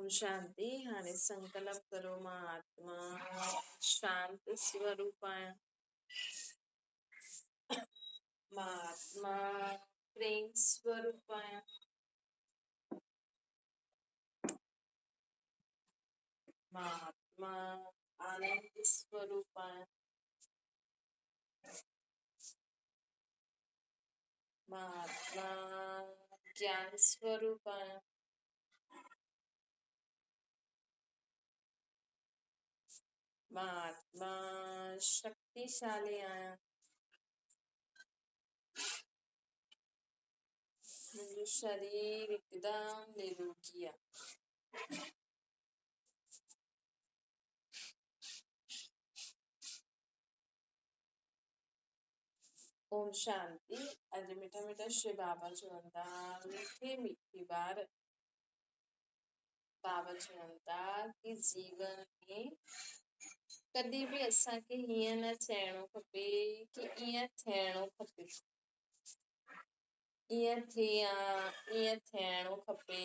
ओम शांति। हाणे संकल्प करो मां आत्मा शांत स्वरूप आहियां। मां आत्मा प्रेम स्वरूप आहियां। मां आत्मा आनंद स्वरूप आहियां। मां आत्मा ज्ञान स्वरूप आहियां। मां आत्मा शक्तिशाली आहियां। मुंहिंजो शरीर हिकदम निरोगी आहे। ओम शांति। अॼु मिठा मिठा श्री बाबा चवनि था, मीठे मीठी बार बाबा चवनि था कि जीवन में कॾहिं बि असांखे हीअं न चइणो खपे कि ईअं थियणो खपे, ईअं थिया ईअं थियणो खपे,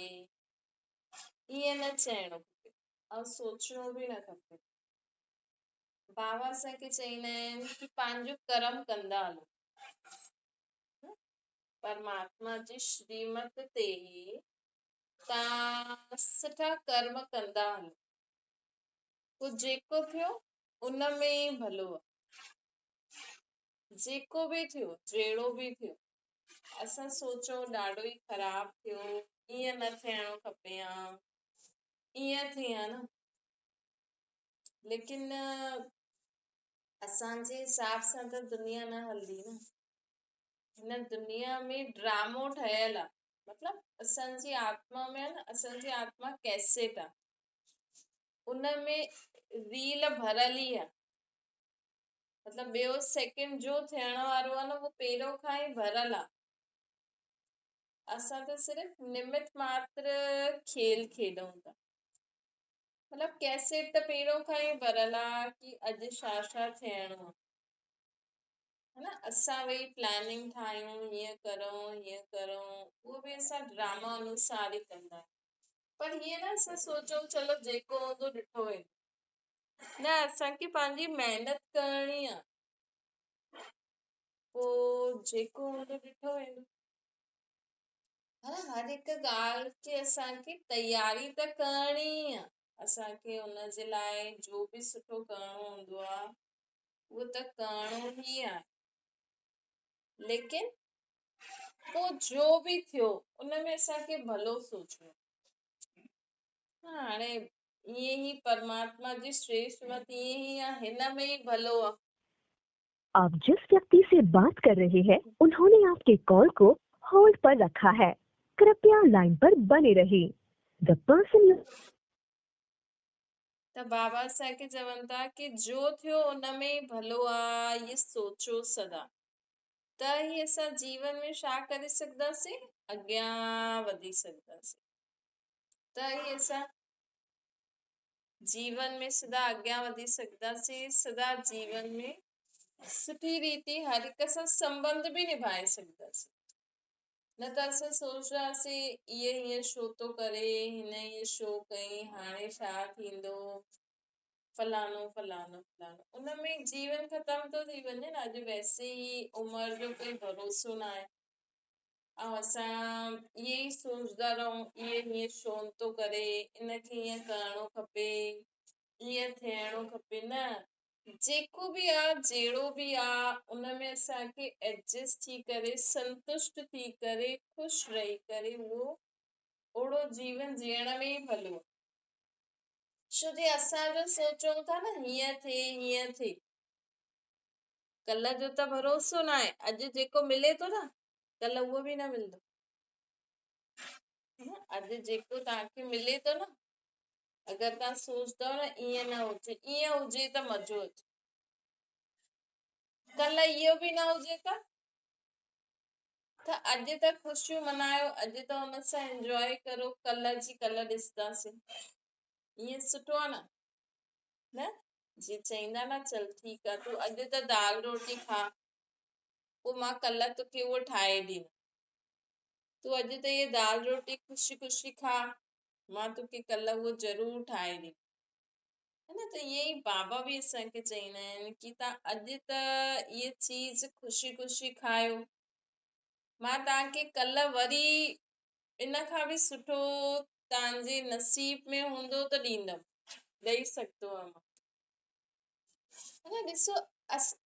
ईअं न चइणो खपे ऐं सोचणो बि न खपे। बाबा असांखे चईंदा आहिनि कि पंहिंजो कर्म कंदा हलो, परमात्मा जी श्रीमत ते तव्हां सुठा कर्म कंदा हलो, पोइ जेको थियो उन में ई भलो आहे। जेको बि थियो जहिड़ो बि थियो असां सोचो ॾाढो ई ख़राब थियो, ईअं न थियणो खपे हा, ईअं थी हा न, लेकिन असांजे हिसाब सां त दुनिया न हलंदी न। हिन दुनिया में ड्रामो ठहियल आहे। मतलब असांजी आत्मा में आहे न, असांजी आत्मा कैसेट आहे, उन में रील भरल ई आहे। मतलब ॿियो सेकंड जो थियण वारो आहे न, उहो पहिरियों खां ई भरल आहे। असां त सिर्फ़ निमित मात्र खेल खेॾूं था। मतलब कैसेट त पहिरियों खां ई भरल आहे कि अॼु छा छा थियणो आहे, है न। असां वेही प्लानिंग ठाहियूं, हीअं करूं हीअं करूं, उहो बि असां ड्रामा अनुसार ई कंदा आहियूं। पर हीअं न असां सोचूं चलो जेको हूंदो ॾिठो वेंदो, न असांखे पंहिंजी महिनत करणी आहे, पोइ जेको हूंदो ॾिठो वेंदो। हर हिकु ॻाल्हि खे असांखे तयारी त करणी आहे। असांखे हुनजे लाइ जो बि सुठो करणो हूंदो आहे उहो त करणो ई आहे, लेकिन पोइ जो बि थियो उन में असांखे भलो सोचणो। हाणे ईअं ई परमात्मा जी श्रेष्ठ मत ईअं ई आहे, हिन में ई भलो आहे। आप जिस व्यक्ति से बात कर रहे हैं उन्होंने आपके कॉल को होल्ड पर रखा है, कृपया लाइन पर बने रहिए। द पर्सन त बाबा असांखे चवनि था कि जो थियो उन में ई भलो आहे, ये सोचो सदा। त ही असां जीवन में छा करे सघंदासीं, अॻियां वधी सघंदासीं। त ही असां जीवन में सदा अॻियां वधी सघंदासीं, सदा जीवन में सुठी रीति हर हिक सां संबंध बि निभाए सघंदासीं। न त असां सोचंदासीं इहे हीअं छो थो करे, हिन हीअं छो कई, हाणे छा थींदो, फलानो फलानो फलानो, उन में जीवन ख़तम थो थी वञे न। अॼु वैसे ई उमिरि जो कोई भरोसो न आहे ऐं असां इहे ई सोचंदा रहूं इहे हीअं छो थो करे, इनखे हीअं करणो खपे, ईअं थियणो खपे। न, जेको बि आहे जहिड़ो बि आहे उन में असांखे एडजस्ट थी करे, संतुष्ट थी करे, ख़ुशि रही करे उहो ओड़ो जीवन जीअण में ई भलो आहे। छो जे असांजो सोचूं था न हीअं थिए हीअं थिए, कल्ह जो त भरोसो न आहे। अॼु जेको मिले थो न कल्ह उहो बि न मिलंदो। अॼु जेको तव्हांखे मिले थो न, अगरि तव्हां सोचंदव न ईअं न हुजे, ईअं हुजे त मज़ो अचे, कल्ह इहो बि न हुजे त अॼु त ख़ुशियूं मनायो, अॼु त हुन सां एंजॉय करो, कल्ह जी कल्ह ॾिसंदासीं। ईअं सुठो आहे न। जीअं चईंदा न चल ठीकु आहे तूं अॼु त दाल रोटी खा, पोइ मां कल्ह तोखे उहो ठाहे ॾींदमि। तूं अॼु त इहे दाल रोटी ख़ुशी ख़ुशी खा, मां तोखे कल्ह उहो ज़रूर ठाहे ॾींदमि, है न। त ईअं ई बाबा बि असांखे चईंदा आहिनि की तव्हां अॼु त इहे चीज ख़ुशी ख़ुशी खायो, मां तव्हांखे कल्ह वरी इन खां बि सुठो तव्हांजे नसीब में हूंदो त ॾींदमि, ॾेई सघंदो आहियां। है न, ॾिसो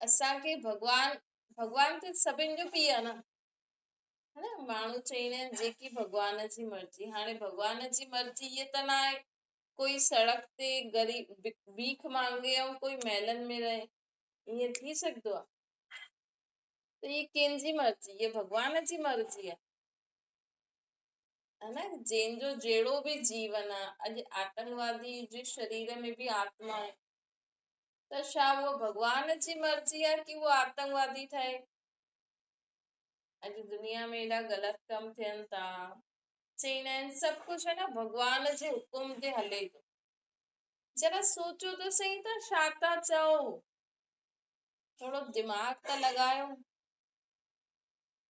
असांखे भॻवान त सभिनि जो पीउ आहे न, है न। माण्हू चईंदा आहिनि जेकी भॻवान जी मर्ज़ी, हाणे भॻवान जी मर्ज़ी इहे त न आहे कोई सड़क ते ग़रीब भीख मांगे ऐं कोई महलनि में रहे, ईअं थी सघंदो आहे? त ये कंहिंजी मर्ज़ी, ये भॻवान जी मर्ज़ी आहे, है न। जंहिंजो जहिड़ो बि जीवन आहे, अॼु आतंकवादी जे शरीर में बि आत्मा आहे, त छा उहो भॻवान जी मर्ज़ी आहे की उहो आतंकवादी ठहे? अॼु दुनिया में एॾा ग़लति कम थियनि था, चईंदा आहिनि सभु कुझु है न भॻवान जे हुकुम ते हले थो। जरा सोचो त सही त छा था चओ, थोरो दिमाग़ त लॻायो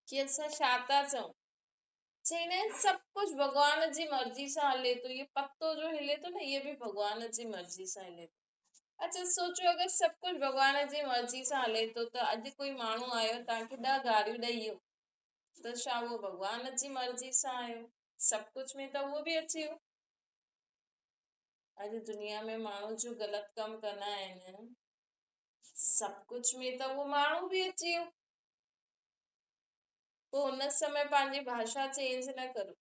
कि असां छा था चऊं। चईंदा आहिनि सभु कुझु भॻवान जी मर्ज़ी सां हले थो, इहे पत्तो जो हिले थो न, इहे बि भॻवान जी मर्ज़ी सां हले थो। अच्छा सोचो अगरि सभु कुझु भॻवान जी मर्ज़ी सां हले थो त अॼु कोई माण्हू आयो तव्हांखे 10 गारियूं ॾेई वियो, त छा उहो भॻवान जी मर्ज़ी सां आयो? सभु कुझु में त उहो बि अची वियो। अॼु दुनिया में माण्हू जो ग़लति कम कंदा आहिनि, सभु कुझु में त उहो माण्हू बि अची वियो। पोइ हुन समय पंहिंजी भाषा चेंज न करो।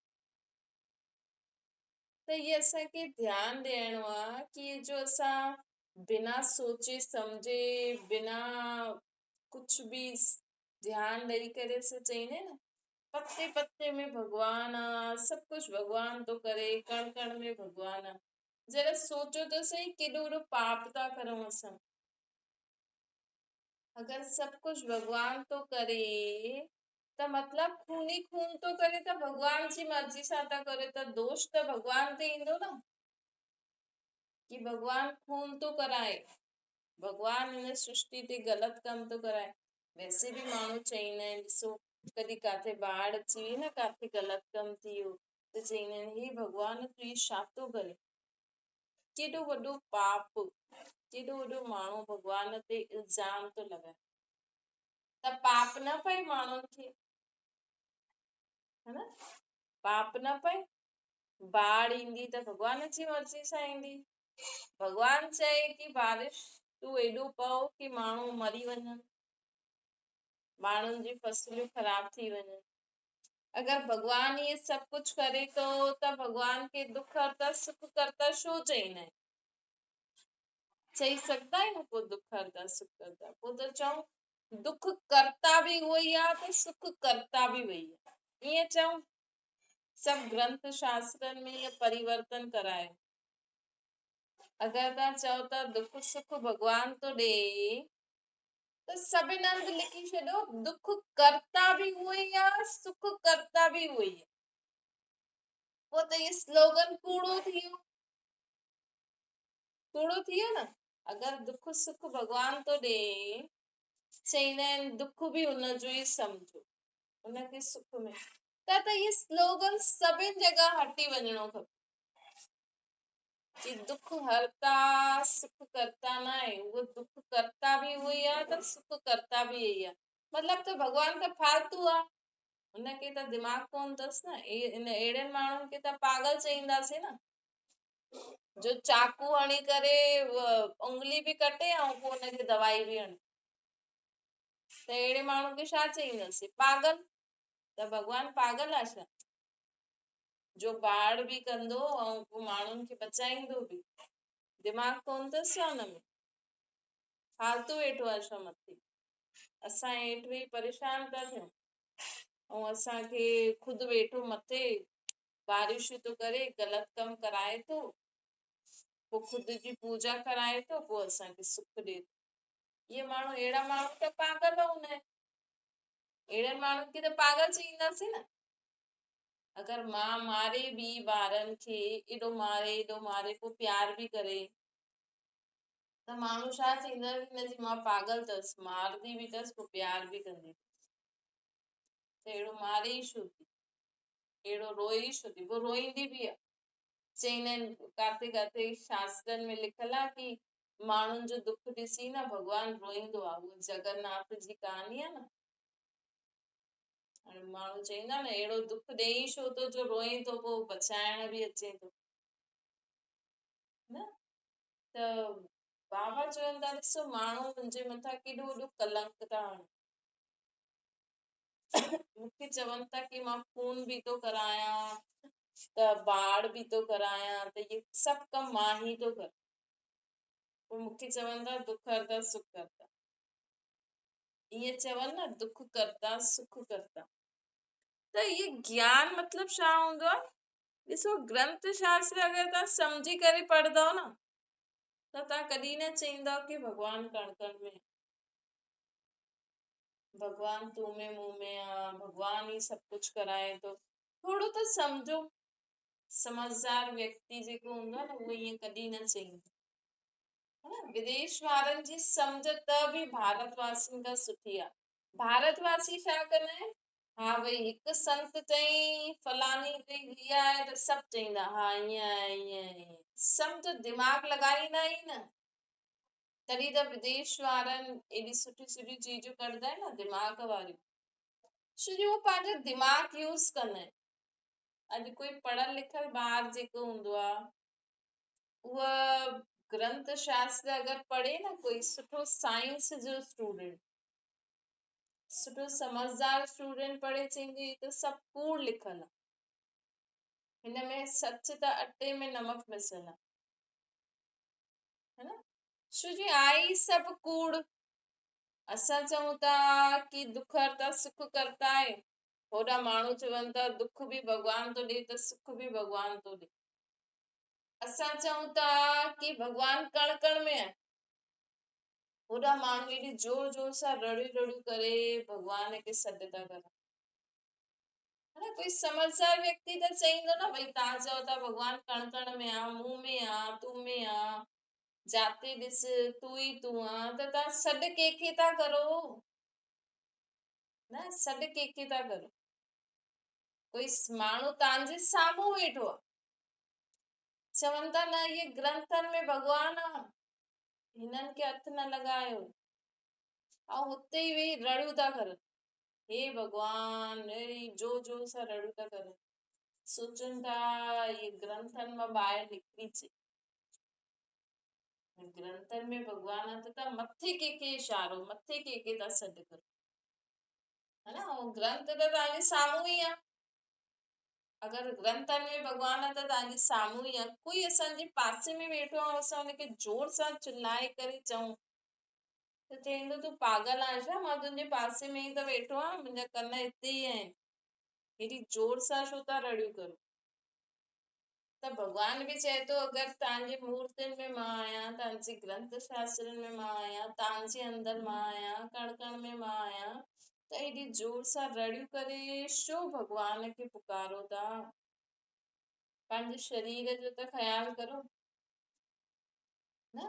त इहे असांखे ध्यानु ॾियणो आहे कि जो असां बिना सोचे सम्झे, बिना कुझु बि ध्यानु ॾेई करे असां चईंदा आहियूं न पत्ते पत्ते में भॻवान आहे, सभु कुझु भॻवान थो करे, कण कण में भॻवान आहे। जरा सोचो त सही केॾो वॾो पाप था करूं असां। अगरि सभु कुझु भॻवान थो करे त मतलब खून ई खून थो करे त भॻवान जी मर्ज़ी सां था करे त दोष त भॻवान ते ईंदो न, कि भॻवान खून थो कराए, भॻवान हिन सृष्टि ते ग़लति कम थो कराए। वैसे बि माण्हू चईंदा आहिनि ॾिसो कॾहिं काथे बाढ़ अची वई न, काथे ग़लति कम थी वियो त चईंदा आहिनि हे भॻवान तूं ही छा थो करे, केॾो वॾो पाप, केॾो वॾो माण्हू भॻवान ते इल्ज़ाम थो लॻाए। त पाप न पए माण्हुनि खे, है न, पाप न पए। बाढ़ ईंदी त भॻवान जी मर्ज़ी सां ईंदी, भॻवान चए कि बारिश तूं एॾो पओ कि माण्हू मरी वञनि, माण्हुनि जी फसलियूं ख़राब थी वञनि। अगरि भॻवान इहे सभु कुझु करे थो त भॻवान खे दुख हरता सुख करता छो चईंदा आहिनि? चई सघंदा आहियूं पोइ दुख हरता सुख करता? पोइ त चऊं दुख करता बि उहो ई आहे त सुख करता बि वही आहे, ईअं चऊं। सभु ग्रंथ शास्त्रनि में इहो परिवर्तन करायो। अगरि तव्हां चओ था दुख सुख भॻवान थो ॾे त सभिनि हंधि लिखी छॾियो दुख करता बि उहो ई आहे, सुख करता बि उहो ई आहे। पोइ त इहो स्लोगन कूड़ो थी वियो, कूड़ो थी वियो न। अगरि दुख सुख भॻवान थो ॾे, चईंदा आहिनि दुख बि हुनजो ई सम्झो, हुनखे सुख में, त इहे स्लोगन सभिनि जगह हटी वञिणो खपे कि दुख हरता सुख करता न आहे, उहो दुख करता बि उहो ई आहे त सुख करता बि इहो ई आहे। मतलब त भॻवान त फालतू आहे, हुनखे त दिमाग़ कोन अथसि न। अहिड़नि माण्हुनि खे त पागल चईंदासीं न, जो चाकू हणी करे उंगली बि कटे ऐं पोइ हुनखे दवाई बि हणे, त अहिड़े माण्हू खे छा चईंदासीं? पागल। त भॻवान पागल आहे छा जो बाढ़ बि कंदो ऐं पोइ माण्हुनि खे बचाईंदो बि? दिमाग़ कोन अथसि छा हुनमें? फालतू वेठो आहे छा मथे? असां हेठि वेही परेशान था थियूं ऐं असांखे ख़ुदि वेठो मथे बारिशूं थो करे, ग़लति कम कराए थो, पोइ ख़ुदि जी पूजा कराए थो, पोइ असांखे सुख ॾे थो। इहे माण्हू, अहिड़ा माण्हू त पागल हूंदा आहिनि। अहिड़नि माण्हुनि खे त पागल चईंदासीं न। अगरि मां मारे बि ॿारनि खे एॾो मारे पोइ प्यार बि करे त माण्हू छा चईंदा हिनजी मां पागल अथसि, मारदी बि अथसि पोइ प्यार बि कंदी, त अहिड़ो मारे ई छो थी, अहिड़ो रोए ई छो थी? पोइ रोईंदी बि आहे चईंदा आहिनि काथे काथे शास्त्रनि में लिखल आहे कि माण्हुनि जो दुख ॾिसी न भॻवानु रोईंदो आहे। उहा जगन्नाथ जी कहानी आहे न। हाणे माण्हू चईंदा न अहिड़ो दुख ॾेई छो थो जो रोए थो पोइ बचाइण बि अचे थो न। त बाबा चवनि था ॾिसो माण्हू मुंहिंजे मथां केॾो वॾो कलंक था हणनि। मूंखे चवनि था कि मां खून बि थो करायां त बाढ़ बि थो करायां त इहे सभु कम मां ई थो कर। पोइ मूंखे चवनि था दुख करता सुख करता। ईअं चवनि न दुख करता सुख करता। त इहे ज्ञान मतलब छा हूंदो आहे? ॾिसो ग्रंथ शास्त्र अगरि तव्हां सम्झी करे पढ़ंदव न त तव्हां कॾहिं न चईंदव कि भॻवानु कण कण में, भॻवानु तूं में मूं में आ, भॻवानु ही सभु कुझु कराए थो। थोरो त सम्झो। समझदार व्यक्ति जेको हूंदो आहे न उहो ईअं कॾहिं न चईंदो। विदेश वारनि जी सम्झ त बि भारतवासियुनि खां सुठी आहे। भारतवासी छा कंदा आहिनि? हा भई हिकु संत चई फलानी हीअ आहे त सभु चईंदा हा ईअं आहे ईअं आहे। सम्झ दिमाग़ लॻाईंदा ई न। तॾहिं त विदेश वारनि एॾी सुठी सुठी चीजूं कढंदा आहिनि न दिमाग़ वारियूं। छो जो उहो पंहिंजो दिमाग़ यूज़ कंदा आहिनि। अॼु कोई पढ़ियल लिखियल ॿार जेको हूंदो आहे उहा ग्रंथ शास्त्र अगरि पढ़े न, कोई सुठो साइंस जो स्टूडेंट, सुठो समझदार स्टूडेंट पढ़े चईंदी त सभु कूड़ लिखल आहे, हिन में सच त अटे में नमक मिसल आहे, है न। छो जी आहे ई सभु कूड़। असां चऊं था कि दुख हरता सुख करता आहे, होॾा माण्हू चवनि था दुख बि भॻवान थो ॾे त सुख बि भॻवान थो ॾे। असां चऊं था कि भॻवानु कण कण में आहे, होॾा माण्हू एॾी जोर जोर सां रड़ियूं रड़ियूं करे भॻवान खे सॾ था करनि। है न। कोई समझदार व्यक्ति त चईंदो न भई तव्हां चओ था भॻवानु कण कण में आ, मूं में आ, तूं में आ, जाते ॾिस तूं ई तूं आ, त तव्हां सॾ कंहिंखे था करो? न सॾ कंहिंखे था करो? कोई माण्हू तव्हांजे साम्हूं वेठो आहे, चवनि था न इहे ग्रंथनि में भॻवान आहे, हिननि खे हथ न लॻायो, ऐं हुते ई वेही रड़ियूं था करनि, हे भॻवान, अहिड़ी जोर जोर सां रड़ियूं था करनि। सोचनि था इहे ग्रंथनि मां ॿाहिरि निकिरी अचे। ग्रंथनि में भॻवान आहे त तव्हां मथे कंहिंखे इशारो, मथे कंहिंखे था सॾ करो, है न। ऐं ग्रंथ त तव्हांजे साम्हूं ई आहे। अगरि ग्रंथनि में भॻवान आहे त तव्हांजे साम्हूं ई आहे। कोई असांजे पासे में वेठो आहे, असां हुनखे जोर सां चिल्लाए करे चऊं त चईंदो तूं पागल आहीं छा? मां तुंहिंजे पासे में ई त वेठो आहियां, मुंहिंजा कन हिते ई आहिनि, हेॾी जोर सां छो था रड़ियूं करो? त भॻवान बि चए थो अगरि तव्हांजी मूर्तियुनि में मां आहियां, तव्हांजे ग्रंथ शास्त्रनि में मां आहियां, तव्हांजे अंदरि मां आहियां, कण कण में मां आहियां, त हेॾी जोर सां रड़ियूं करे छो भॻवान खे पुकारो था? पंहिंजे शरीर जो त ख़्यालु करो न।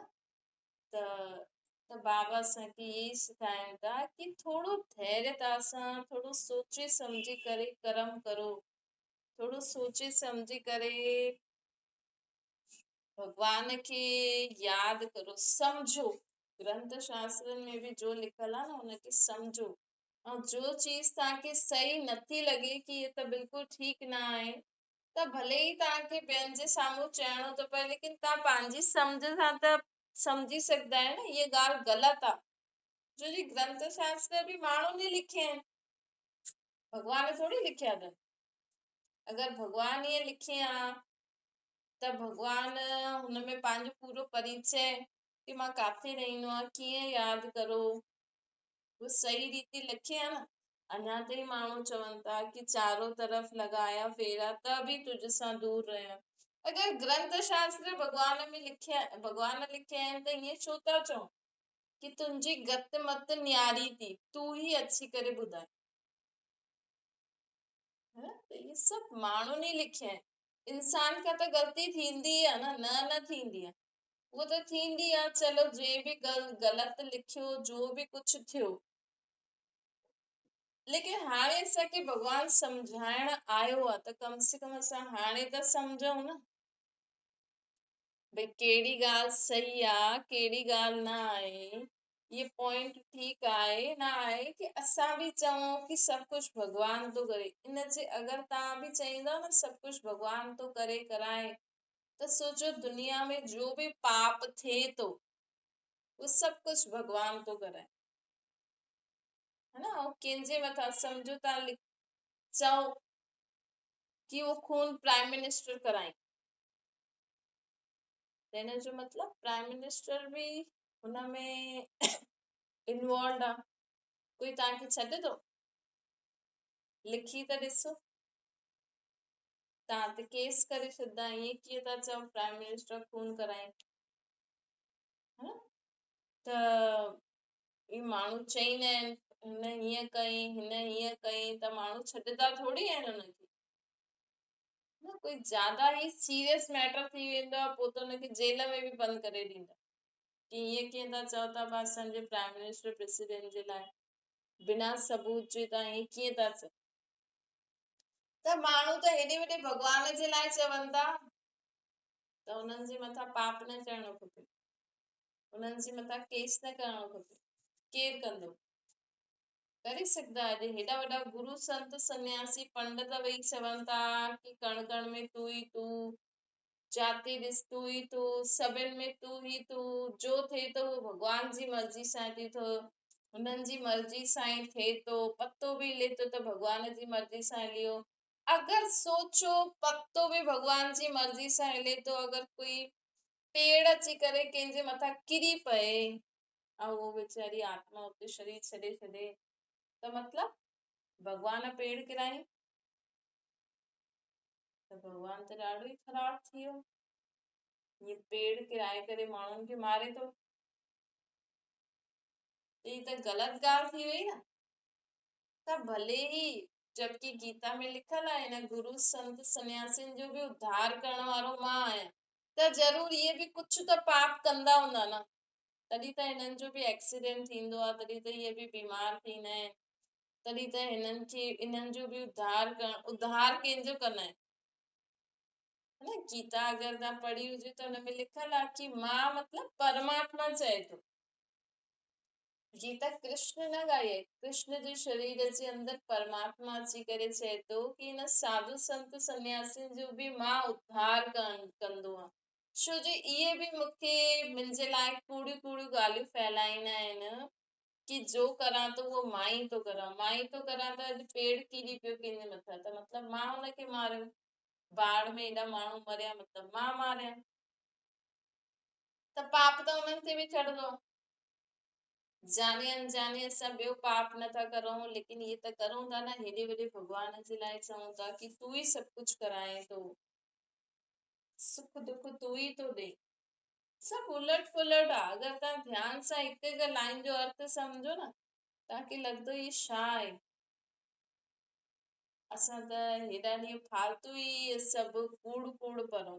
त बाबा असांखे इहे सेखारिनि था कि थोरो धैर्यता सां, थोरो सोचे सम्झी करे कर्म करो, थोरो सोचे सम्झी करे भॻवान खे यादि करो, सम्झो। ग्रंथ शास्त्रनि में बि जो लिखल आहे न हुनखे सम्झो। ऐं जो चीज़ तव्हांखे सही नथी लॻे कि इहे त बिल्कुलु ठीकु न आहे, त भले ई तव्हांखे ॿियनि जे साम्हूं चइणो थो पए, लेकिन तव्हां पंहिंजी सम्झ सां त सम्झी सघंदा आहियो न इहा ॻाल्हि ग़लति आहे। छो जी ग्रंथ शास्त्र बि माण्हुनि ई लिखिया आहिनि, भॻवान थोरी लिखिया अथनि। अगरि भॻवान ईअं लिखे हा त भॻवान हुनमें पंहिंजो पूरो परिचय कि मां काथे रहंदो आहियां, कीअं यादि करो, उहो सही रीति लिखे हा न। अञा ताईं माण्हू चवनि था कि चारो तरफ़ लॻाया फेरा त बि तुझ सां दूर रहिया। अगरि ग्रंथ शास्त्र भॻवान में लिखिया, भॻवान लिखिया आहिनि त ईअं छो था चऊं कि तुंहिंजी गत मत न्यारी थी, तूं ई अची करे ॿुधाए। त इहे सभु माण्हुनि ई लिखिया आहिनि। इंसान खां त ग़लती थींदी आहे न थींदी आहे, उहो त थींदी आहे। चलो जे बि ग़लति लिखियो, जो बि कुझु थियो, लेकिन हाणे असांखे भॻवानु सम्झाइण आयो आहे त कम से कम असां हाणे त सम्झूं न। भई कहिड़ी ॻाल्हि सही आहे कहिड़ी ॻाल्हि न आहे, ये पॉइंट ठीकु आहे न आहे कि असां बि चऊं कि सभु कुझु भॻवान थो करे। इन जे अगरि तव्हां बि चईंदा न सभु कुझु भॻवान थो करे कराए, त सोचो दुनिया में जो बि पाप थिए थो उहो सभु कुझु भॻवान थो कराए, है ना। ऐं कंहिंजे मथां सम्झो तव्हां चओ कि वो खून प्राइम मिनिस्टर कराई, त हिन जो मतिलब प्राइम मिनिस्टर बि हुनमें इन्वॉल्व आहे। कोई तव्हांखे छॾे थो? लिखी त ॾिसो, तव्हां ते केस करे छॾंदा, ईअं कीअं था चओ प्राइम मिनिस्टर खून कराए, है न। त ई माण्हू चईंदा आहिनि हिन हीअं कई हिन हीअं कई, त माण्हू छॾंदा थोड़ी आहिनि हुनखे। न कोई ज्यादा ही सीरियस मैटर थी वेंदो आहे पोइ त हुनखे जेल में बि बंदि करे ॾींदा कि ईअं कीअं था चओ था पिया असांजे प्राइम मिनिस्टर प्रेसिडेंट जे लाइ बिना सबूत जे तव्हां ईअं कीअं था चओ। त माण्हू त हेॾे होॾे भॻवान जे लाइ चवनि था, त उन्हनि जे मथां पाप न चढ़णो खपे, उन्हनि जे मथां केस न करणो खपे। केरु कंदो? करे सघंदा। अॼु हेॾा वॾा गुरु संत सन्यासी पंडित वेही चवनि था कि कण कण में तू ई तू, जाते ॾिस तू ई तू, सभिनि में तू ई तू, जो थिए थो उहो भॻवान जी मर्ज़ी सां थी थो, हुननि जी मर्ज़ी सां ई थिए थो, पतो बि हिले थो त भॻवान जी मर्ज़ी सां हलियो। अगरि सोचो पतो बि भॻवान जी मर्ज़ी सां हिले थो, अगरि कोई पेड़ अची करे कंहिंजे मथां किरी पए ऐं उहो वेचारी आत्मा उते शरीर छॾे छॾे, त मतलब भॻवान पेड़ किराई, त भॻवान त ॾाढो ई ख़राब थी वियो। ये पेड़ किराए करे माण्हुनि खे मारे थो, ही त ग़लति ॻाल्हि थी वई न। त भले ही जबकि गीता में लिखल आहे न गुरु संत सन्यासिन जो बि उद्धार करण वारो मां आहियां, त ज़रूर इहे बि कुझु त पाप कंदा हूंदा न, तॾहिं त हिननि जो बि एक्सीडेंट थींदो आहे, तॾहिं त इहे बि बीमार थींदा आहिनि, तॾहिं त हिननि जो बि उद्धार कंहिंजो कंदा आहिनि, है न। गीता अगरि तव्हां पढ़ी हुजे त हुनमें लिखल आहे कि मां मतलब परमात्मा चए थो। गीता कृष्ण न ॻाई आहे, कृष्ण जे शरीर जे अंदरि परमात्मा अची करे चए थो कि हिन साधु संत सन्यासिन जो बि मां उद्धार कंदो आहियां। छो जो इहे बि मूंखे मुंहिंजे लाइ कूड़ियूं कूड़ियूं ॻाल्हियूं फैलाईंदा आहिनि कि जो करां थो उहो मां ई थो करां, मां ई थो करां। त अॼु पेड़ किरी पियो कंहिंजे मथां, त मतलब मां हुनखे मारियो, बाढ़ में एॾा माण्हू मरिया मतलब मां मारिया, त पाप त उन्हनि ते बि चढ़ंदो आहे। जाने अनजाने असां ॿियो पाप नथा करूं, लेकिन इहे त करूं था न, हेॾे होॾे भॻवान जे लाइ चऊं था कि तू ई सभु कुझु कराए थो, सुख दुख तू ई थो ॾे, सभु उलट पुलट आहे। अगरि तव्हां ध्यान सां हिकु हिकु लाइन जो अर्थ सम्झो न, तव्हांखे लॻंदो इहे छा आहे। असां त हेॾा ॾींहं फालतू ई सभु कूड़ कूड़ पढ़ूं।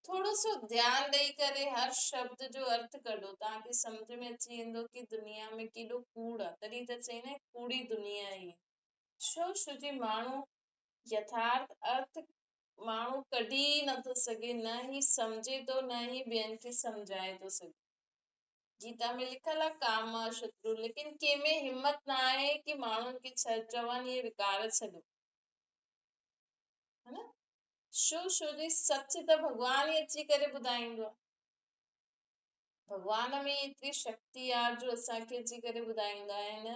थोड़ो सो ध्यान ॾेई करे हर शब्द जो अर्थ कढो, तव्हांखे सम्झ में अची वेंदो कि दुनिया में केॾो कूड़ आहे। तॾहिं त चईंदा आहिनि कूड़ी दुनिया आहे। छो जी माण्हू यथार्थ अर्थ माण्हू कढी नथो सघे, न ही सम्झे थो, न ही ॿियनि खे सम्झाए थो सघे। गीता में लिखल आहे काम शत्रु, लेकिन कंहिंमें हिम्मत न आहे कि माण्हुनि खे चवनि इहे विकार छॾो, है न। छो जी सच त भॻवान ई अची करे ॿुधाईंदो आहे। भॻवान में एतिरी शक्ति आहे जो असांखे अची करे ॿुधाईंदा आहिनि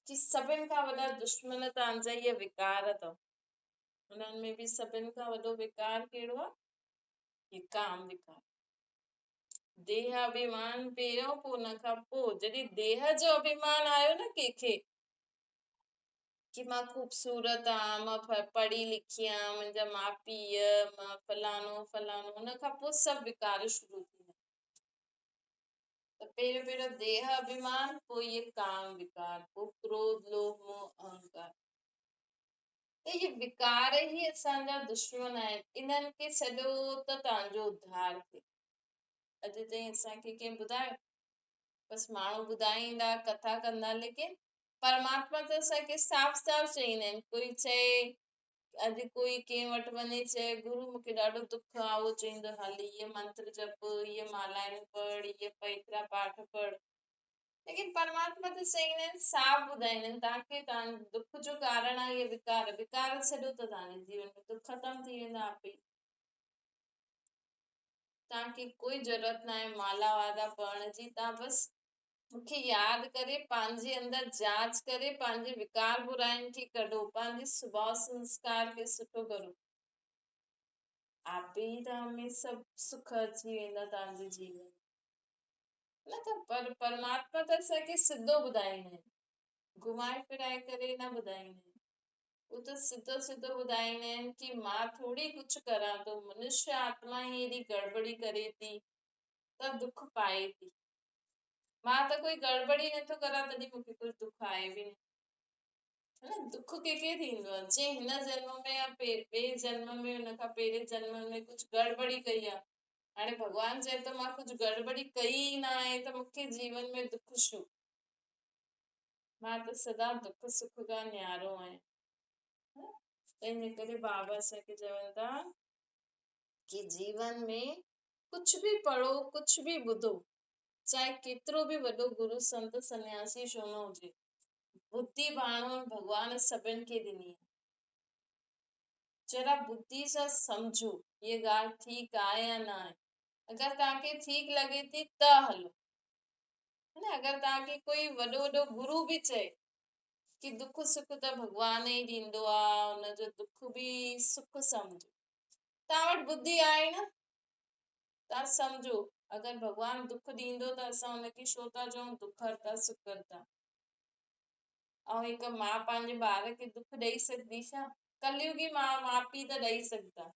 कि सभिनि खां वॾा दुश्मन तव्हांजा इहे विकार अथव। हुननि में बि सभिनि खां वॾो विकार कहिड़ो आहे? हे काम विकार। देह अभिमान पहिरियों, पोइ हुन खां पोइ जॾहिं देह जो अभिमान आयो न कंहिंखे कि मां ख़ूबसूरत आहियां, मां पढ़ी लिखी आहियां, मुंहिंजा माउ पीउ, मां फलानो फलानो, हुन खां पोइ सभु विकार शुरू थींदा। त पहिरियों देह अभिमान, पोइ इहे काम विकार, पोइ क्रोध लोभ मोह अहंकार। त इहे विकार ई असांजा दुश्मन आहिनि, इन्हनि खे छॾियो त तव्हांजो उद्धार थिए। अॼु ताईं असांखे कंहिं ॿुधायो? बसि माण्हू ॿुधाईंदा, कथा कंदा, लेकिन परमात्मा त असांखे साफ़ साफ़ चईंदा आहिनि। कोई चए अॼु कोई कंहिं वटि वञे चए गुरु मूंखे ॾाढो दुख आहे, उहो चईंदो हल इहे मंत्र जप, इहे मालायूं पढ़, इहे पवित्रा पाठ पढ़। लेकिन परमात्मा त चईंदा आहिनि, साफ़ ॿुधाईंदा आहिनि तव्हांखे तव्हां दुख जो कारण आहे इहे विकार, विकार छॾियो त तव्हांजे जीवन में दुख ख़तम थी वेंदा आपे ई। तव्हांखे कोई ज़रूरत न आहे माला वाला पढ़ण जी, तव्हां बसि मूंखे यादि करे पंहिंजे अंदरि जांच करे पंहिंजे विकार बुराइनि खे कढो, पंहिंजे स्वभाव संस्कार खे सुठो करो, आपे ई तव्हां में सभु सुख अची वेंदा तव्हांजे जीवन में। न त परमात्मा त असांखे सिधो ॿुधाईंदा आहिनि, घुमाए फिराए करे न ॿुधाईंदा आहिनि। वो तो सिधो सिधो ॿुधाईंदा आहिनि कि मां थोड़ी कुछ करां थो, मनुष्य आत्मा ही एॾी गड़बड़ी करे थी त दुख पाए थी। मां त कोई गड़बड़ी नथो करां तॾहिं मूंखे कुछ दुख आहे बि न। दुख कंहिंखे थींदो आहे, जे हिन जन्म में या ॿिए जन्म में हुन खां पहिरें जन्म में कुछ गड़बड़ी कई आहे, हाणे भॻवान चए तो मां कुछ गड़बड़ी कई ई न आहे त मूंखे जीवन में दुख छो। मां त सदा दुख सुख खां न्यारो आहियां। त इन करे बाबा असांखे चवनि था कि जीवन में कुछ बि पढ़ो, कुछ बि ॿुधो, चाहे केतिरो बि वॾो गुरु संत सन्यासी छो न हुजे, बुद्धि बाणो भॻवान सभिनि खे ॾिनी आहे। जरा बुद्धि सां सम्झो ये ॻाल्हि ठीकु आहे या न आहे। अगरि तव्हांखे ठीकु लॻे थी त हलो, अगरि तव्हांखे कोई वॾो वॾो गुरु बि चए कि दुख सुख त भॻवान ई ॾींदो आहे, हुनजो दुख बि सुख सम्झो, तव्हां वटि बुद्धि आहे न, तव्हां सम्झो अगरि भॻवान दुख ॾींदो त असां हुनखे छो था चऊं दुख हरता सुख हरता। ऐं हिकु माउ पंहिंजे ॿार खे दुख ॾेई सघंदी छा? कलयुगी माउ पीउ त ॾेई सघंदा,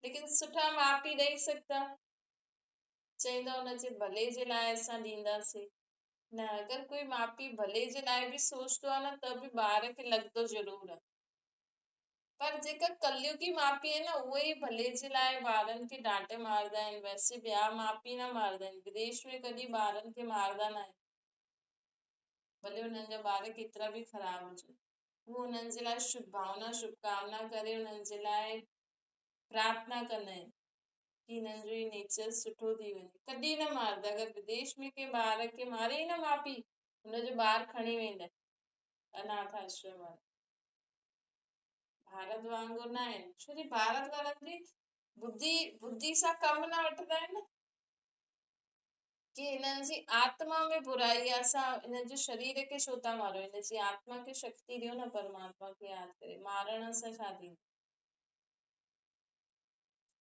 लेकिन सुठा माउ पीउ ॾेई सघंदा? चईंदा हुनजे भले जे लाइ असां ॾींदासीं। न, अगरि कोई माउ पीउ भले जे लाइ बि सोचदो आहे न त बि ॿार खे लॻंदो ज़रूर आहे। पर जेका कलयुगी माउ पीउ आहिनि न, उहे ई भले जे लाइ ॿारनि खे डांटे मारदा आहिनि, वैसे ॿिया माउ पीउ न मारदा आहिनि, विदेश में कॾहिं ॿारनि खे मारदा न आहिनि, भले हुननि जा ॿार केतिरा बि ख़राब हुजनि। हू हुननि जे लाइ शुभ भावना शुभकामना करे हुननि जे लाइ प्रार्थना कंदा आहिनि कि हिननि जो ई नेचर सुठो थी वञे, कॾहिं न मारदा। अगरि विदेश में के ॿार खे मारे न माउ पीउ, हुनजो ॿार खणी वेंदा आहिनि अनाथ आश्रम वारा। भारत वांगुरु न आहिनि, छो जे भारत वारनि जी बुद्धि सां कम न वठंदा आहिनि न, कि हिननि जी आत्मा में बुराई आहे, असां हिननि जे शरीर खे छो था मारो, हिन जी आत्मा खे शक्ति ॾियो न, परमात्मा खे यादि करे, मारण सां छा थींदो।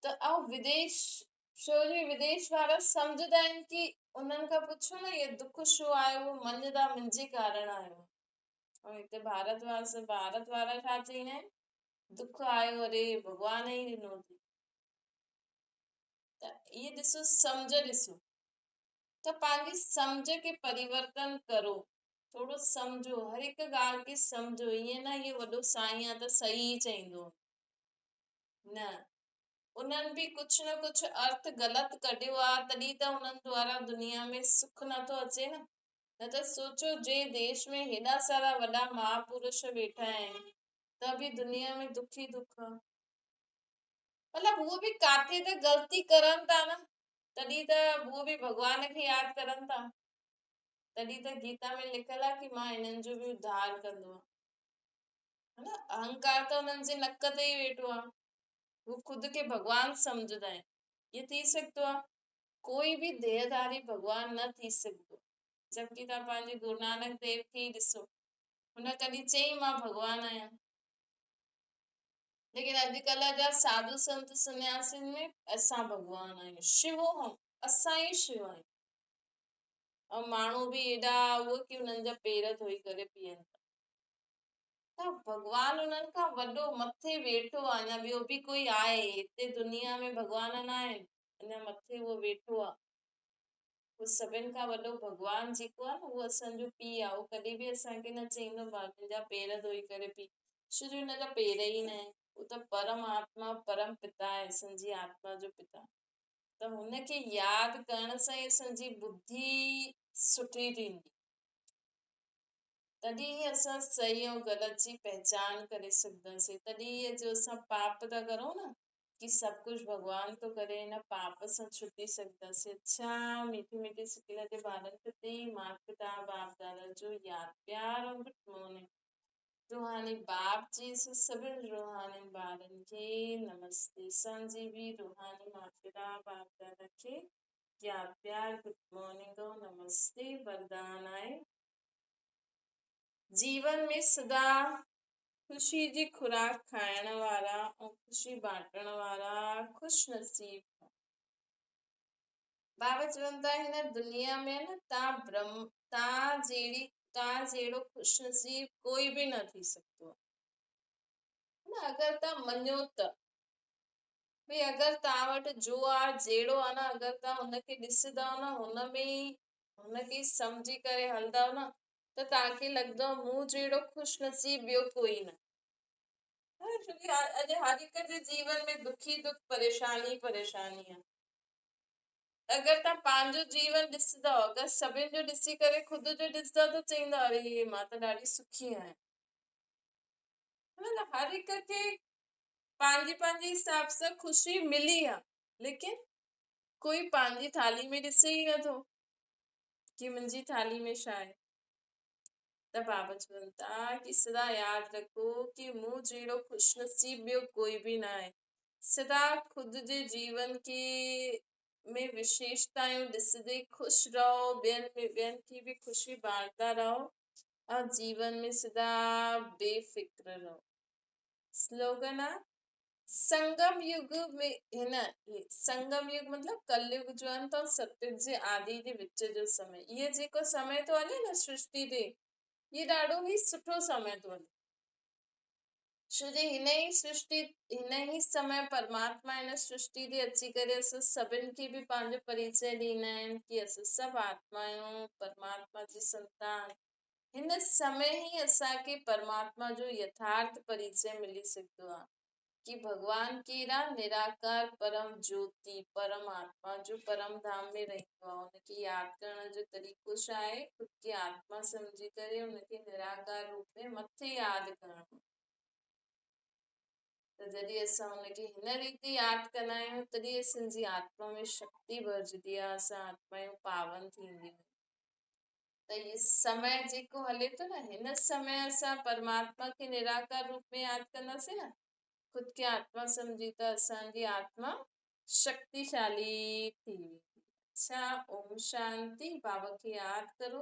त ऐं विदेश वारा सम्झंदा आहिनि कि उन्हनि खां पुछो न ये दुख छो आयो, मञदा मुंहिंजे कारण आयो। ऐं हिते भारत वारा छा चईंदा आहिनि, दुख आयो अरे भॻवान ई ॾिनो थी। त इहे ॾिसो सम्झ ॾिसो, त पंहिंजी सम्झ खे परिवर्तन करो, थोरो सम्झो, हर हिकु ॻाल्हि खे सम्झो, ईअं न इहो वॾो साईं आहे त सही ई चईंदो, न, उन्हनि बि कुझु न कुझु अर्थ ग़लति कढियो आहे, तॾहिं त उन्हनि द्वारा दुनिया में सुख नथो अचे न। न त सोचो जे देश में हेॾा सारा वॾा महापुरुष वेठा आहिनि त बि दुनिया में दुख ई दुख आहे। मतलब उहो बि काथे त ग़लती करनि था न, तॾहिं त उहो बि भॻवान खे यादि करनि था, तॾहिं त गीता में लिखियल आहे कि मां हिननि जो बि उद्धार कंदो आहे। अहंकार त हुननि जे नक ते ई वेठो आहे, हू खुद खे भॻवान सम्झंदा आहिनि। ये थी सघंदो आहे, कोई बि देहधारी भॻवान न थी सघंदो, जबकि तव्हां पंहिंजे गुरु नानक देव खे ई ॾिसो, हुन कॾहिं चई मां भॻवान आहियां। लेकिन अॼुकल्ह जा साधु संत सन्यासिन में असां भॻवान आहियूं, शिवो हम, असां ई शिव आहियूं। ऐं माण्हू बि एॾा उहो कि हुननि जा पेर धोई करे पीअनि था। भॻवान हुननि खां वॾो मथे वेठो आहे, अञा ॿियो बि कोई आहे हिते दुनिया में, भॻवान न आहिनि, अञा मथे उहो वेठो आहे। उहो सभिनि खां वॾो भॻवान जेको आहे न, उहो असांजो पीउ आहे। उहो कॾहिं बि असांखे न चईंदो मुंहिंजा पेर धोई करे पी, छो जो हुनजा पेर ई न आहिनि। उहो त परमात्मा परम पिता आहे, असांजी आत्मा जो पिता, त हुनखे यादि करण सां ई असांजी बुद्धि सुठी थींदी। तॾहिं ही असां सही ऐं ग़लति जी पहचान करे सघंदासीं। तॾहिं ये जो असां पाप था करूं न कि सब कुछ भगवान तो करे, हिन पाप सां छुटी सघंदासीं। अच्छा मीठी मीठी सिकिल जे ॿारनि प्रति माता पिता बाप दादा जो यादि प्यार ऐं गुड मॉर्निंग। रूहानी बाप जी सभिनी रूहानी ॿारनि खे नमस्ते। असांजी बि रूहानी माता पिता बाप दादा खे यादि प्यार गुड मॉर्निंग ऐं नमस्ते वरदान आहे। जीवन में सदा खुशी जी खुराक खाइण वारा ऐं खुशी बांटण वारा खुश नसीब। बाबा चवनि था हिन दुनिया में न तव्हां जहिड़ो खुश नसीब कोई बि न थी सघंदो न। अगरि तव्हां मञो त भई अगरि तव्हां वटि जो आहे जहिड़ो आहे न, अगरि तव्हां हुनखे ॾिसंदव न, हुनखे सम्झी करे हलंदव न, त तव्हांखे लॻंदो मूं जहिड़ो खुश नसीब ॿियो कोई न। छोकी अॼु हर हिक जे जीवन में दुखी दुख परेशानी परेशानी आहे। अगरि तव्हां पंहिंजो जीवन ॾिसंदव, अगरि सभिनि जो ॾिसी करे ख़ुदि जो ॾिसंदव त चईंदव अरे मां त ॾाढी सुखी आहियां। हर हिक खे पंहिंजे पंहिंजे हिसाब सां खुशी मिली आहे, लेकिन कोई पंहिंजी थाली में ॾिसे ई नथो कि मुंहिंजी थाली में छा आहे। त बाबा चवनि था कि सदा यादि रखो कि मूं जहिड़ो खुश नसीब ॿियो कोई बि न आहे। सदा ख़ुदि जे जीवन खे में विशेषतायूं ॾिसंदे खुश रहो, ॿियनि खे बि खुशी बांटदा रहो और जीवन में सदा बेफिक्र रहो। स्लोगन आहे संगम युग में संगम युग मतलब कलयुग जो अंत और सतयुग जे आदि जे विच जो समय। इहे जेको समय थो हले न सृष्टि ते, ये ॾाढो ई सुठो समय थो हले। छो जे हिन ई समय परमात्मा हिन सृष्टि ते अची करे असां सभिनि खे बि पंहिंजो परिचय ॾींदा आहिनि कि असां सभु आत्मायूं परमात्मा जी संतान। हिन समय ही असांखे परमात्मा जो यथार्थ परिचय मिली सघंदो आहे कि भगवान केरा निराकार परम ज्योति परमात्मा जो परम धाम में रहंदो आहे। उनखे यादि करण जो तरीक़ो छा आहे? ख़ुदि खे आत्मा सम्झी करे उनखे निराकार रूप में मथे यादि करणो। त जॾहिं असां हुनखे हिन रीति यादि कंदा आहियूं तॾहिं असांजी आत्मा में शक्ति भरजंदी आहे, असां आत्मायूं पावन थींदियूं। त इहो समय जेको हले थो न, हिन समय असां परमात्मा खे निराकार रूप में यादि कंदासीं न, ख़ुदि खे आत्मा सम्झी त असांजी आत्मा शक्तिशाली थी वेंदी। अच्छा ओम शांति। बाबा खे यादि करो।